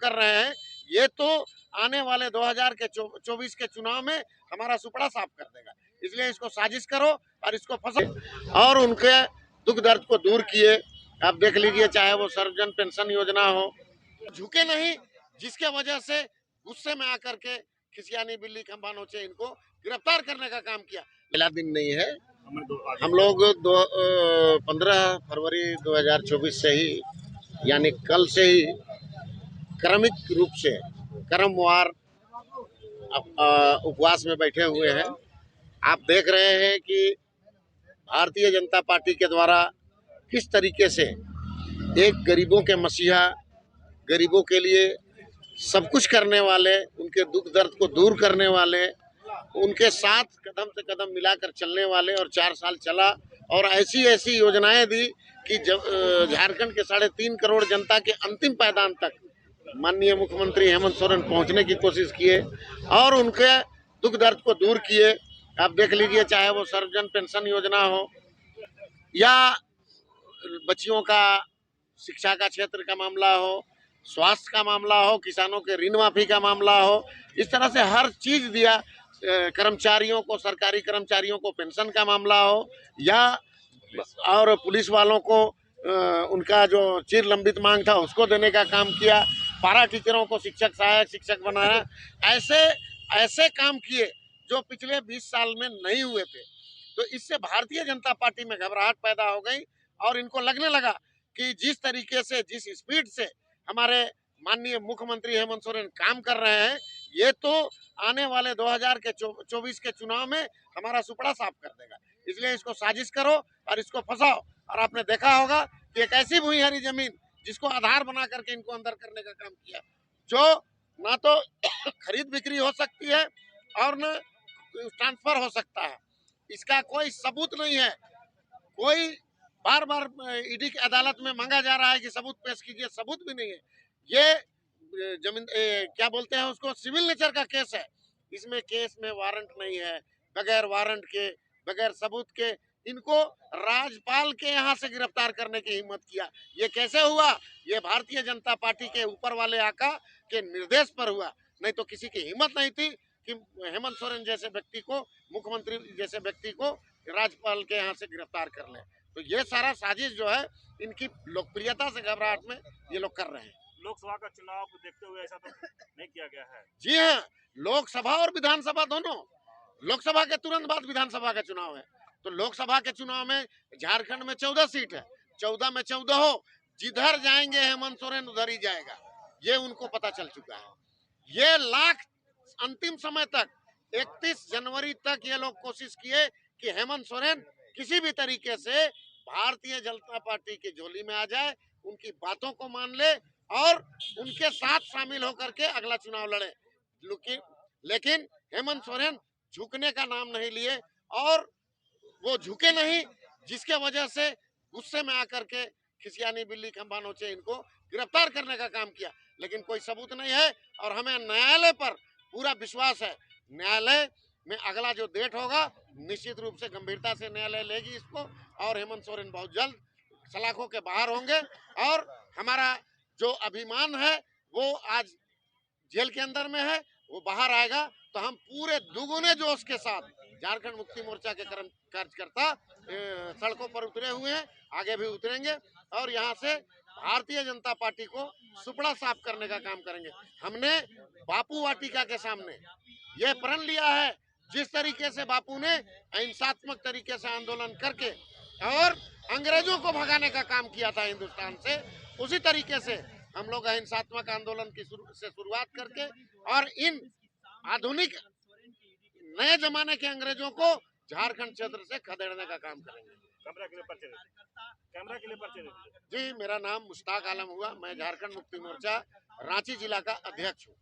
कर रहे हैं, ये तो आने वाले 2024 के चुनाव में हमारा सुपड़ा साफ कर देगा। इसलिए इसको साजिश करो और इसको फंसा और उनके दुख दर्द को दूर किए। आप देख लीजिए, चाहे वो सर्वजन पेंशन योजना हो, झुके नहीं, जिसके वजह से गुस्से में आकर के खिसियानी बिल्ली खंभा नोचे इनको गिरफ्तार करने का काम किया। पहला दिन नहीं है, हम लोग 15 फरवरी 2024 से ही, यानी कल से ही क्रमिक रूप से क्रमवार उपवास में बैठे हुए हैं। आप देख रहे हैं कि भारतीय जनता पार्टी के द्वारा किस तरीके से एक गरीबों के मसीहा, गरीबों के लिए सब कुछ करने वाले, उनके दुख दर्द को दूर करने वाले, उनके साथ कदम से कदम मिलाकर चलने वाले, और 4 साल चला और ऐसी ऐसी योजनाएं दी कि झारखंड के 3.5 करोड़ जनता के अंतिम पायदान तक माननीय मुख्यमंत्री हेमंत सोरेन पहुंचने की कोशिश किए और उनके दुख दर्द को दूर किए। आप देख लीजिए, चाहे वो सर्वजन पेंशन योजना हो या बच्चियों का शिक्षा का क्षेत्र का मामला हो, स्वास्थ्य का मामला हो, किसानों के ऋण माफी का मामला हो, इस तरह से हर चीज दिया। कर्मचारियों को, सरकारी कर्मचारियों को पेंशन का मामला हो या और पुलिस वालों को उनका जो चिर लंबित मांग था उसको देने का काम किया। पारा टीचरों को शिक्षक, सहायक शिक्षक बनाया। ऐसे ऐसे काम किए जो पिछले 20 साल में नहीं हुए थे। तो इससे भारतीय जनता पार्टी में घबराहट पैदा हो गई और इनको लगने लगा कि जिस तरीके से, जिस स्पीड से हमारे माननीय मुख्यमंत्री हेमंत सोरेन काम कर रहे हैं, ये तो आने वाले 2024 के चुनाव में हमारा सुपड़ा साफ कर देगा। इसलिए इसको साजिश करो और इसको फंसाओ। और आपने देखा होगा कि एक ऐसी भूमिहरी जमीन जिसको आधार बना करके इनको अंदर करने का काम किया, जो ना तो खरीद बिक्री हो सकती है और न ट्रांसफर हो सकता है। इसका कोई सबूत नहीं है। कोई बार बार ईडी की अदालत में मांगा जा रहा है कि सबूत पेश कीजिए, सबूत भी नहीं है। ये जमीन क्या बोलते हैं उसको, सिविल नेचर का केस है। इसमें केस में वारंट नहीं है। बगैर वारंट के, बगैर सबूत के इनको राज्यपाल के यहाँ से गिरफ्तार करने की हिम्मत किया। ये कैसे हुआ? ये भारतीय जनता पार्टी के ऊपर वाले आका के निर्देश पर हुआ, नहीं तो किसी की हिम्मत नहीं थी कि हेमंत सोरेन जैसे व्यक्ति को, मुख्यमंत्री जैसे व्यक्ति को राज्यपाल के यहाँ से गिरफ्तार कर ले। तो ये सारा साजिश जो है, इनकी लोकप्रियता से घबराहट में ये लोग कर रहे हैं। लोकसभा का चुनाव को देखते हुए ऐसा तो नहीं किया गया है? जी हाँ, लोकसभा और विधानसभा दोनों। लोकसभा के तुरंत बाद विधानसभा का चुनाव है। तो लोकसभा के चुनाव में झारखंड में 14 सीट है, 14 में 14 हो, जिधर जाएंगे हेमंत सोरेन उधर ही जाएगा, ये उनको पता चल चुका है। ये लाख अंतिम समय तक 31 जनवरी तक ये लोग कोशिश किए कि हेमंत सोरेन किसी भी तरीके से भारतीय जनता पार्टी की झोली में आ जाए, उनकी बातों को मान ले और उनके साथ शामिल होकर के अगला चुनाव लड़े। लेकिन हेमंत सोरेन झुकने का नाम नहीं लिए और वो झुके नहीं, जिसके वजह से गुस्से में आकर के खिसियानी बिल्ली खंभा नोचे इनको गिरफ्तार करने का काम किया। लेकिन कोई सबूत नहीं है और हमें न्यायालय पर पूरा विश्वास है। न्यायालय में अगला जो डेट होगा, निश्चित रूप से गंभीरता से न्यायालय लेगी इसको और हेमंत सोरेन बहुत जल्द सलाखों के बाहर होंगे। और हमारा जो अभिमान है वो आज जेल के अंदर में है, वो बाहर आएगा तो हम पूरे दुगुने जोश के साथ, झारखंड मुक्ति मोर्चा के कार्यकर्ता सड़कों पर उतरे हुए हैं, आगे भी उतरेंगे और यहाँ से भारतीय जनता पार्टी को सुपड़ा साफ करने का काम करेंगे। हमने बापू वाटिका के सामने यह प्रण लिया है, जिस तरीके से बापू ने अहिंसात्मक तरीके से आंदोलन करके और अंग्रेजों को भगाने का काम किया था हिंदुस्तान से, उसी तरीके से हम लोग अहिंसात्मक आंदोलन की शुरुआत करके और इन आधुनिक नए जमाने के अंग्रेजों को झारखंड क्षेत्र से खदेड़ने का काम करेंगे। कैमरा के लिए पर्चे जी, मेरा नाम मुश्ताक आलम हुआ। मैं झारखंड मुक्ति मोर्चा रांची जिला का अध्यक्ष हूँ।